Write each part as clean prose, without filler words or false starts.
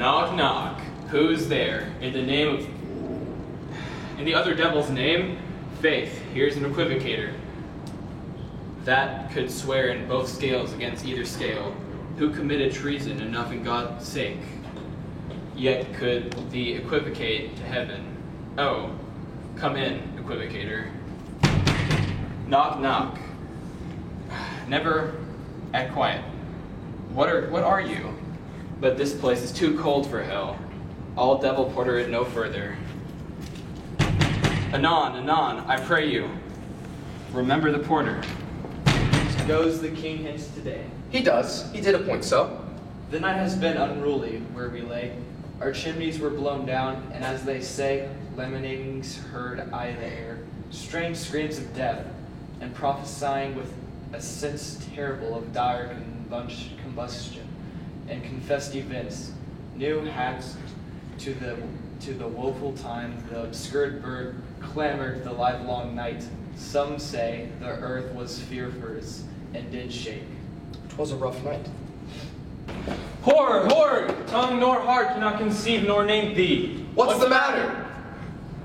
Knock, knock. Who's there? In the other devil's name? Faith, here's an equivocator. That could swear in both scales against either scale. Who committed treason enough in God's sake? Yet could the equivocate to heaven. Oh, come in, equivocator. Knock, knock. Never at quiet. What are you? But this place is too cold for hell. All devil porter it no further. Anon, anon, I pray you. Remember the porter. Goes the king hence today. He does. He did appoint so. The night has been unruly where we lay. Our chimneys were blown down, and as they say, lemonings heard I in the air, strange screams of death, and prophesying with a sense terrible of dire combustion, and confessed events, new hacks to the woeful time, the obscured bird clamored the livelong night. Some say the earth was fierce and did shake. 'Twas a rough night. Horror, horror! Tongue nor heart cannot conceive nor name thee. What's the matter?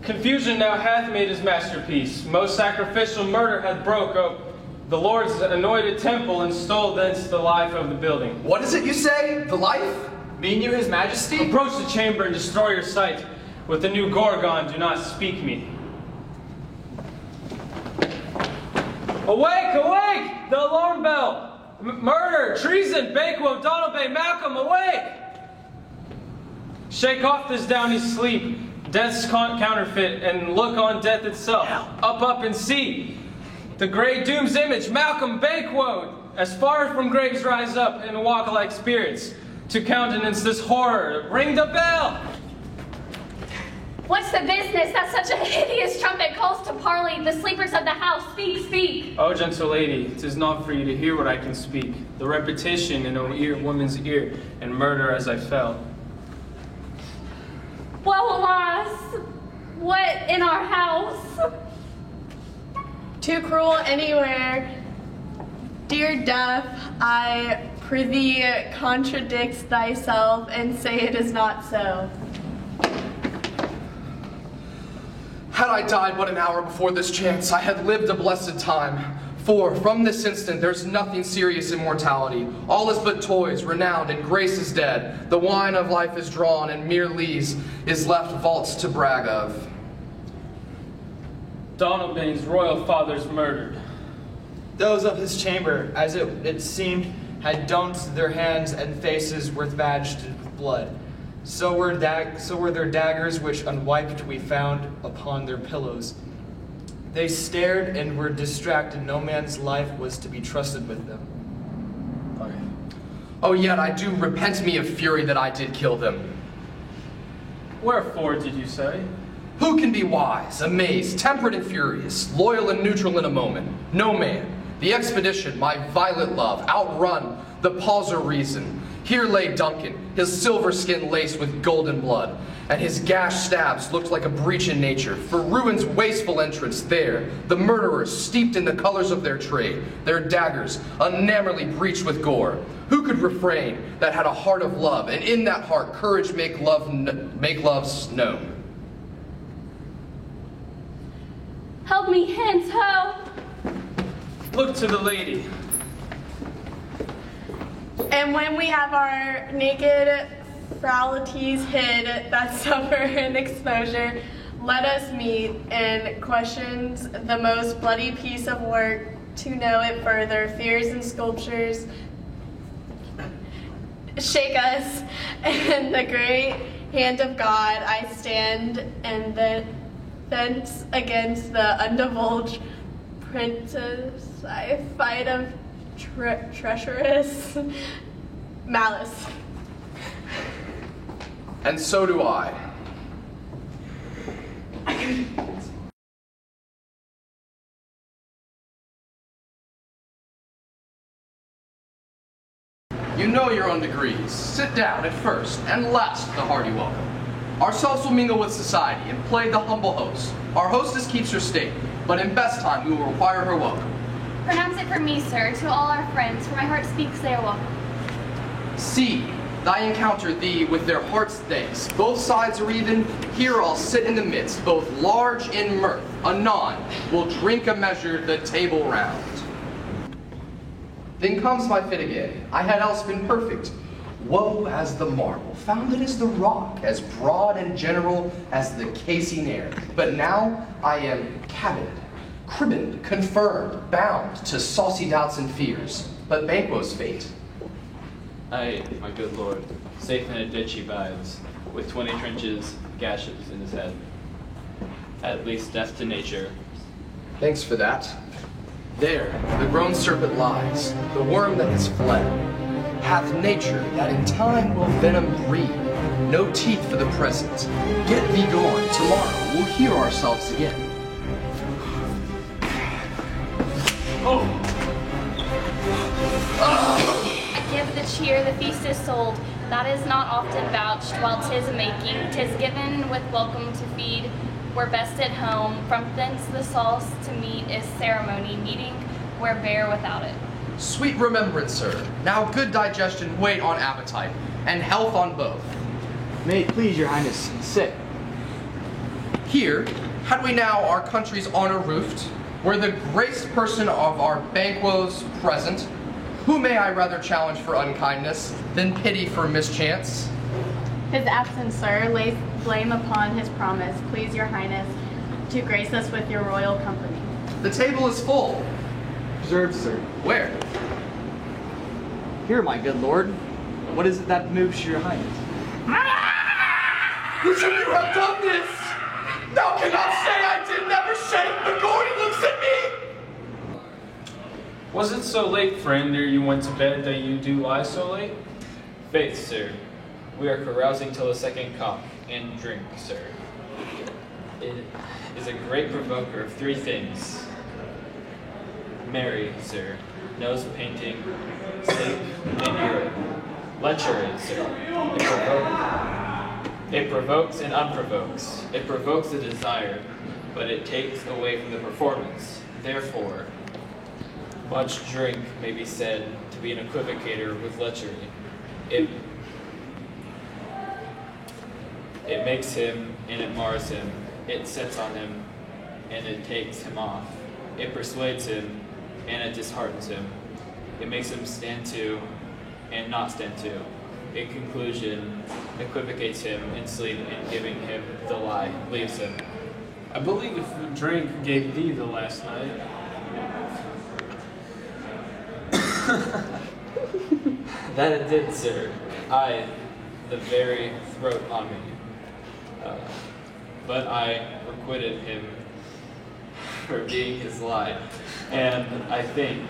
Confusion now hath made his masterpiece. Most sacrificial murder hath broke up the Lord's anointed temple and stole thence the life of the building. What is it you say? The life? Mean you his majesty? Approach the chamber and destroy your sight. With the new Gorgon, do not speak me. Awake, awake! The alarm bell! Murder, treason, Bakewell, Donald Bay, Malcolm, awake! Shake off this downy sleep, death's counterfeit, and look on death itself. Up, and see. The great doom's image, Malcolm, Bakewell, as far from graves rise up and walk like spirits, to countenance this horror. Ring the bell! What's the business that such a hideous trumpet calls to parley? The sleepers of the house, speak, speak. Oh, gentle lady, 'tis not for you to hear what I can speak. The repetition in a woman's ear, and murder as I fell. Well, alas, what in our house? Too cruel anywhere. Dear death, I prithee contradict thyself and say it is not so. Had I died but an hour before this chance, I had lived a blessed time. For from this instant there's nothing serious in mortality. All is but toys, renowned, and grace is dead. The wine of life is drawn, and mere lees is left vaults to brag of. Donald Bain's royal father's murdered. Those of his chamber, as it seemed, had donned their hands and faces were badged with blood. So were their daggers, which unwiped we found upon their pillows. They stared and were distracted. No man's life was to be trusted with them. Oh, yet I do repent me of fury that I did kill them. Wherefore did you say? Who can be wise, amazed, temperate and furious, loyal and neutral in a moment? No man. The expedition, my violet love, outrun the pauser reason. Here lay Duncan, his silver skin laced with golden blood, and his gashed stabs looked like a breach in nature. For ruin's wasteful entrance there, the murderers steeped in the colors of their trade, their daggers unnamerly breached with gore. Who could refrain that had a heart of love, and in that heart courage make love's known? Help me hence, ho! Look to the lady. And when we have our naked frivolities hid that suffer in exposure, let us meet in questions the most bloody piece of work to know it further. Fears and sculptures shake us, and the great hand of God I stand, and the fence against the undivulged princess I fight of treacherous malice. And so do I. You know your own degrees. Sit down at first, and last the hearty welcome. Ourselves will mingle with society and play the humble host. Our hostess keeps her state, but in best time we will require her welcome. Pronounce it for me, sir, to all our friends, for my heart speaks they are welcome. See, thy encounter thee with their heart's thanks. Both sides are even, here I'll sit in the midst, both large in mirth. Anon, we'll drink a measure the table round. Then comes my fit again. I had else been perfect. Woe as the marble, founded as the rock, as broad and general as the casing air. But now I am cabinet, cribbed, confirmed, bound to saucy doubts and fears. But Banquo's fate. Aye, my good lord, safe in a ditch he bides, with 20 trenches, gashes in his head. At least death to nature. Thanks for that. There, the grown serpent lies, the worm that has fled, hath nature that in time will venom breed. No teeth for the present. Get thee gone, tomorrow we'll hear ourselves again. Give the cheer, the feast is sold. That is not often vouched, while 'tis a making. 'Tis given with welcome to feed. We're best at home. From thence the sauce to meat is ceremony. Meeting where bear without it. Sweet remembrance, sir. Now good digestion wait on appetite, and health on both. May it please your highness, sit. Here, had we now our country's honor roofed, were the graced person of our Banquos present, who may I rather challenge for unkindness than pity for mischance? His absence, sir, lays blame upon his promise. Please your highness to grace us with your royal company. The table is full. Preserved, sir. Where? Here, my good lord. What is it that moves your highness? Who should you have done this? Thou cannot say I did never shake, but Gordon looks at me! Was it so late, friend, ere you went to bed, that you do lie so late? Faith, sir, we are carousing till the second cock, and drink, sir. It is a great provoker of 3 things. Mary, sir, knows painting, sleep, and urine. Lechery, sir. It provokes and unprovokes. It provokes the desire, but it takes away from the performance. Therefore, much drink may be said to be an equivocator with lechery. It makes him and it mars him. It sets on him and it takes him off. It persuades him and it disheartens him. It makes him stand to and not stand to. In conclusion, equivocates him in sleep and giving him the lie, leaves him. I believe if drink gave thee the last night. That it did, sir. I, the very throat on me. But I requited him for being his lie, and I think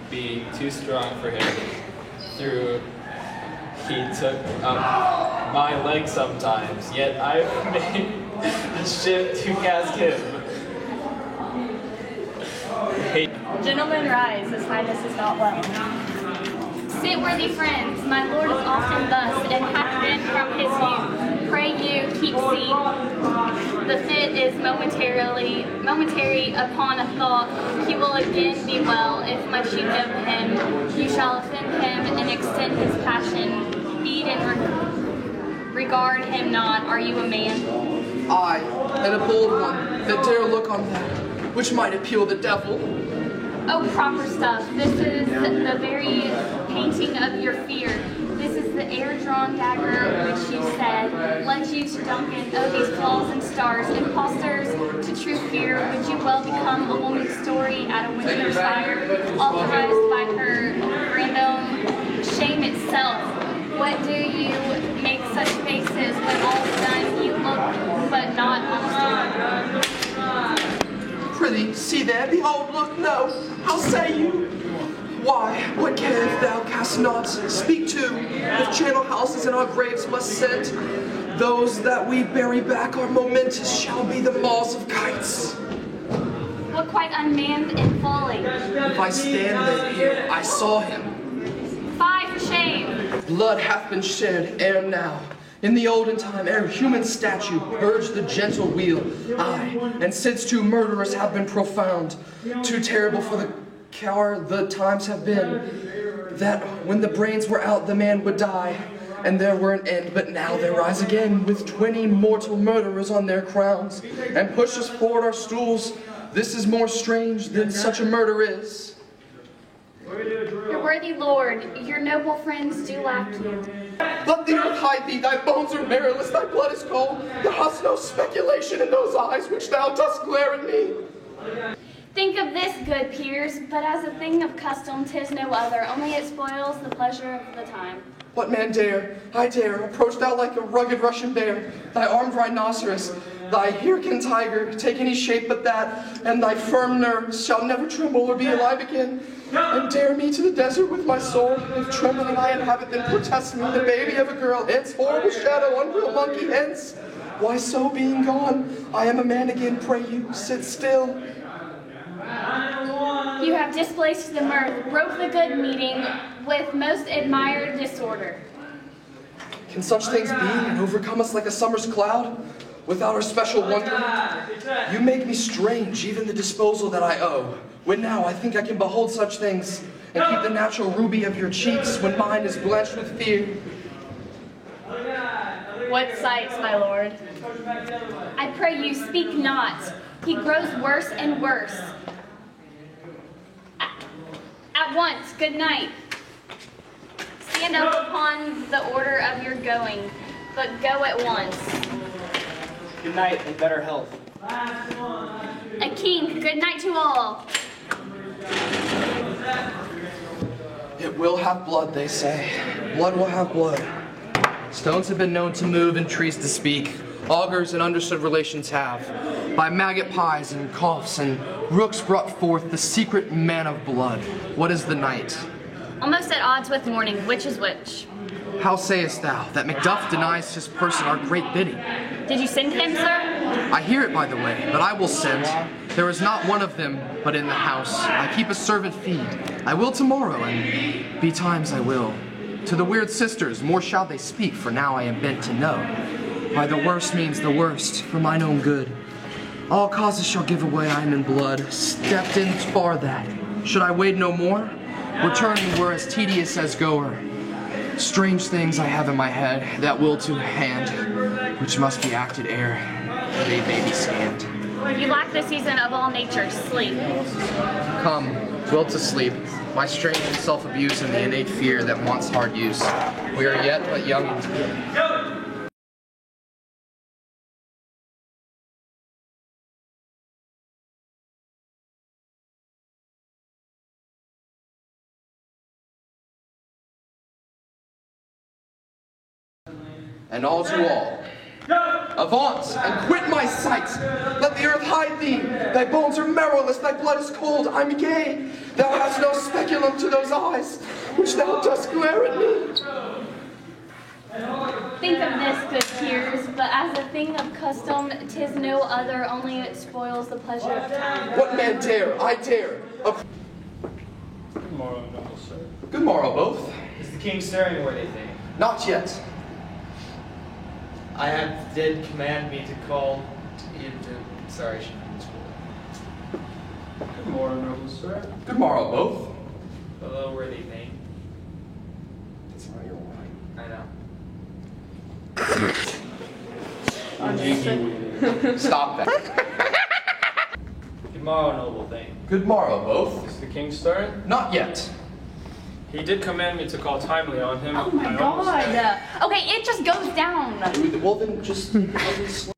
being too strong for him, through he took up my leg sometimes, yet I've made the shift to cast him. Gentlemen, rise. His highness is not well. Sit, worthy friends. My lord is often thus, and hath been from his youth. Pray you, keep seat. The fit is momentary upon a thought. He will again be well, if much you know him. You shall offend him and extend his passion. Feed and regard him not. Are you a man? I, and a bold one, that dare look on that, which might appeal the devil. Oh, proper stuff. This is the very painting of your fear. This is the air-drawn dagger which you said led you to Duncan. Oh, these flaws and stars, imposters to true fear. Would you well become a woman's story at a winter's fire, authorized by her grandome? Shame itself. What do you make such faces when all's done? You look, but not almost. Prithee, see there, behold, look, no, how say you? Why, what care if thou canst not speak to? If charnel houses and our graves must send, those that we bury back are momentous shall be the maws of kites. What quite unmanned and folly? If I stand then here, I saw him. Fie for shame. Blood hath been shed ere now. In the olden time, ere human statue purged the gentle wheel, aye, and since 2 murderers have been profound, too terrible for the coward the times have been, that when the brains were out, the man would die. and there were an end, but now they rise again, with 20 mortal murderers on their crowns, and push us forward our stools. This is more strange than such a murder is. Your worthy lord, your noble friends do lack you. Let the earth hide thee, thy bones are marrowless, thy blood is cold. Thou hast no speculation in those eyes which thou dost glare at me. Think of this, good peers, but as a thing of custom, 'tis no other, only it spoils the pleasure of the time. What man dare, I dare, approach thou like a rugged Russian bear, thy armed rhinoceros, thy Hyrcan tiger, take any shape but that, and thy firm nerves shall never tremble or be alive again. And dare me to the desert with my soul, if trembling I inhabit, then protest me, the baby of a girl, hence, horrible shadow, unreal monkey, hence. Why so being gone, I am a man again, pray you, sit still. You have displaced the mirth, broke the good meeting with most admired disorder. Can such things be and overcome us like a summer's cloud, without our special wonder? You make me strange, even the disposal that I owe, when now I think I can behold such things, and keep the natural ruby of your cheeks when mine is blenched with fear. What sights, my lord? I pray you, speak not. He grows worse and worse. At once, good night. Stand up upon the order of your going, but go at once. Good night and better health. A king, good night to all. It will have blood, they say. Blood will have blood. Stones have been known to move and trees to speak. Augurs and understood relations have. By maggot pies and coughs and rooks brought forth the secret man of blood. What is the night? Almost at odds with morning, which is which? How sayest thou that Macduff denies his person our great bidding? Did you send him, sir? I hear it, by the way, but I will send. There is not one of them but in the house. I keep a servant feed. I will tomorrow, and betimes I will. To the weird sisters, more shall they speak, for now I am bent to know. By the worst means the worst, for mine own good. All causes shall give away, I am in blood. Stepped in far that. Should I wade no more? Returning were as tedious as goer. Strange things I have in my head, that will to hand, which must be acted ere they may be scanned. You lack the season of all nature, sleep. Come, dwell to sleep, my strange self-abuse and the innate fear that wants hard use. We are yet but young and dear. And all to all. Avaunt, and quit my sight! Let the earth hide thee! Thy bones are marrowless, thy blood is cold, I'm gay! Thou hast no speculum to those eyes, which thou dost glare at me! Think of this, good peers, but as a thing of custom, 'tis no other, only it spoils the pleasure of time. What man dare, I dare! Good morrow, noble sir. Good morrow, both. Is the king stirring where they think? Not yet. Did command me to call you to. Sorry, I shouldn't have school. Good morrow, noble sir. Good morrow, both. Hello, worthy thing. It's not your wine. I know. Stop that. Good morrow, noble thing. Good morrow, both. Is the king stirring? Not yet. He did command me to call timely on him. Oh my I almost had- god. Okay, it just goes down. Well then, just